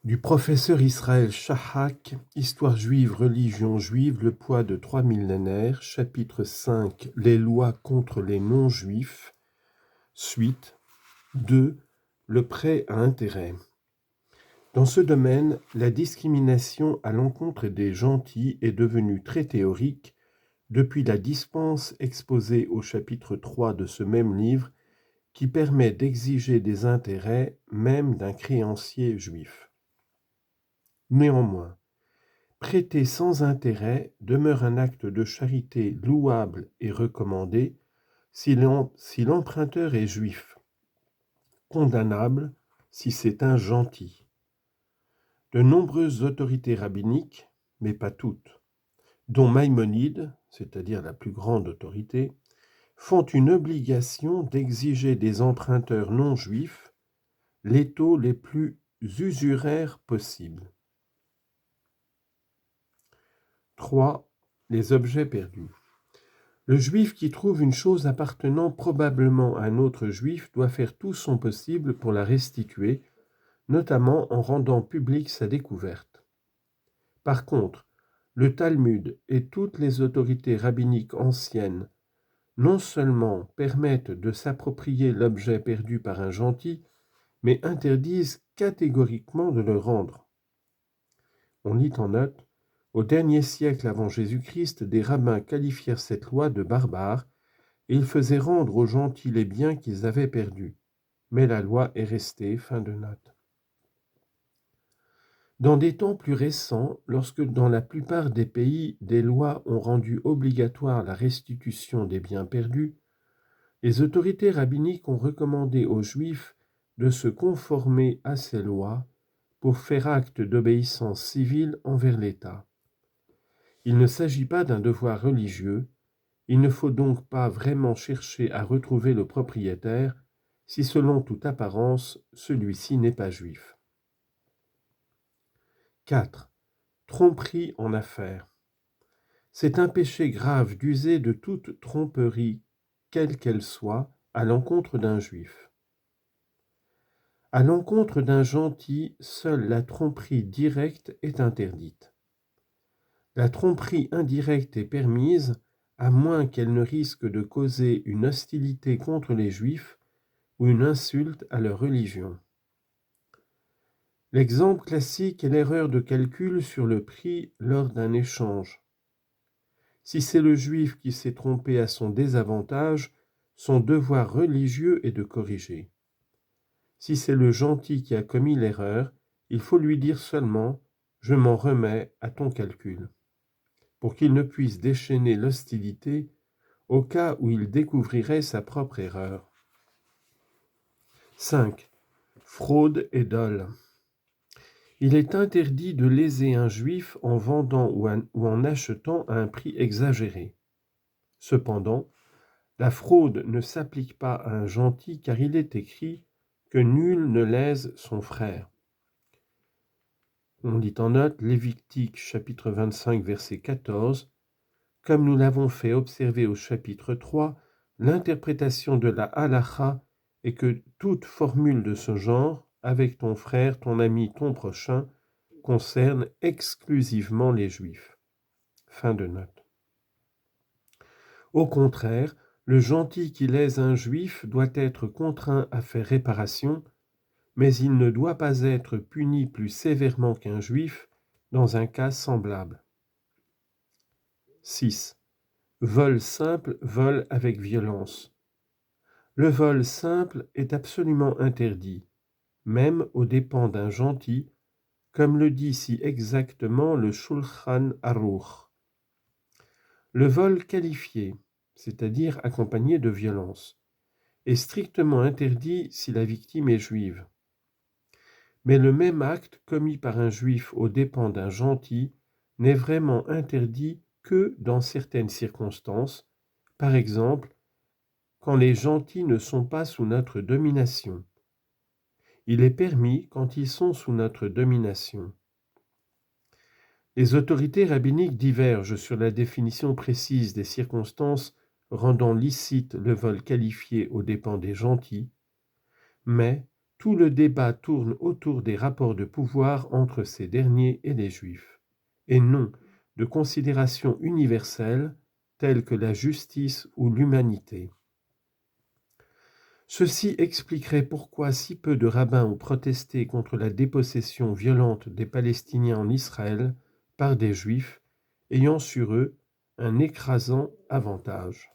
Du professeur Israël Shahak, Histoire juive, religion juive, le poids de 3 millénaires, chapitre 5, les lois contre les non-juifs, suite 2, le prêt à intérêt. Dans ce domaine, la discrimination à l'encontre des gentils est devenue très théorique depuis la dispense exposée au chapitre 3 de ce même livre qui permet d'exiger des intérêts même d'un créancier juif. Néanmoins, prêter sans intérêt demeure un acte de charité louable et recommandé si l'emprunteur est juif, condamnable si c'est un gentil. De nombreuses autorités rabbiniques, mais pas toutes, dont Maïmonide, c'est-à-dire la plus grande autorité, font une obligation d'exiger des emprunteurs non juifs les taux les plus usuraires possibles. 3. Les objets perdus. Le juif qui trouve une chose appartenant probablement à un autre juif doit faire tout son possible pour la restituer, notamment en rendant publique sa découverte. Par contre, le Talmud et toutes les autorités rabbiniques anciennes non seulement permettent de s'approprier l'objet perdu par un gentil, mais interdisent catégoriquement de le rendre. On lit en note: au dernier siècle avant Jésus-Christ, des rabbins qualifièrent cette loi de barbare et ils faisaient rendre aux gentils les biens qu'ils avaient perdus. Mais la loi est restée. Fin de note. Dans des temps plus récents, lorsque dans la plupart des pays, des lois ont rendu obligatoire la restitution des biens perdus, les autorités rabbiniques ont recommandé aux Juifs de se conformer à ces lois pour faire acte d'obéissance civile envers l'État. Il ne s'agit pas d'un devoir religieux, il ne faut donc pas vraiment chercher à retrouver le propriétaire si selon toute apparence, celui-ci n'est pas juif. 4. Tromperie en affaires. C'est un péché grave d'user de toute tromperie, quelle qu'elle soit, à l'encontre d'un juif. À l'encontre d'un gentil, seule la tromperie directe est interdite. La tromperie indirecte est permise, à moins qu'elle ne risque de causer une hostilité contre les Juifs ou une insulte à leur religion. L'exemple classique est l'erreur de calcul sur le prix lors d'un échange. Si c'est le Juif qui s'est trompé à son désavantage, son devoir religieux est de corriger. Si c'est le gentil qui a commis l'erreur, il faut lui dire seulement « je m'en remets à ton calcul », pour qu'il ne puisse déchaîner l'hostilité au cas où il découvrirait sa propre erreur. 5. Fraude et dol. Il est interdit de léser un juif en vendant ou en achetant à un prix exagéré. Cependant, la fraude ne s'applique pas à un gentil car il est écrit que nul ne lèse son frère. On lit en note Lévitique chapitre 25 verset 14. Comme nous l'avons fait observer au chapitre 3, l'interprétation de la halakha est que toute formule de ce genre, avec ton frère, ton ami, ton prochain, concerne exclusivement les Juifs. Fin de note. Au contraire, le gentil qui lèse un Juif doit être contraint à faire réparation, mais il ne doit pas être puni plus sévèrement qu'un Juif dans un cas semblable. 6. Vol simple, vol avec violence. Le vol simple est absolument interdit, même aux dépens d'un gentil, comme le dit si exactement le Shulchan Aruch. Le vol qualifié, c'est-à-dire accompagné de violence, est strictement interdit si la victime est juive. Mais le même acte commis par un juif aux dépens d'un gentil n'est vraiment interdit que dans certaines circonstances, par exemple quand les gentils ne sont pas sous notre domination. Il est permis quand ils sont sous notre domination. Les autorités rabbiniques divergent sur la définition précise des circonstances rendant licite le vol qualifié aux dépens des gentils, mais Tout le débat tourne autour des rapports de pouvoir entre ces derniers et les Juifs, et non de considérations universelles telles que la justice ou l'humanité. Ceci expliquerait pourquoi si peu de rabbins ont protesté contre la dépossession violente des Palestiniens en Israël par des Juifs, ayant sur eux un écrasant avantage.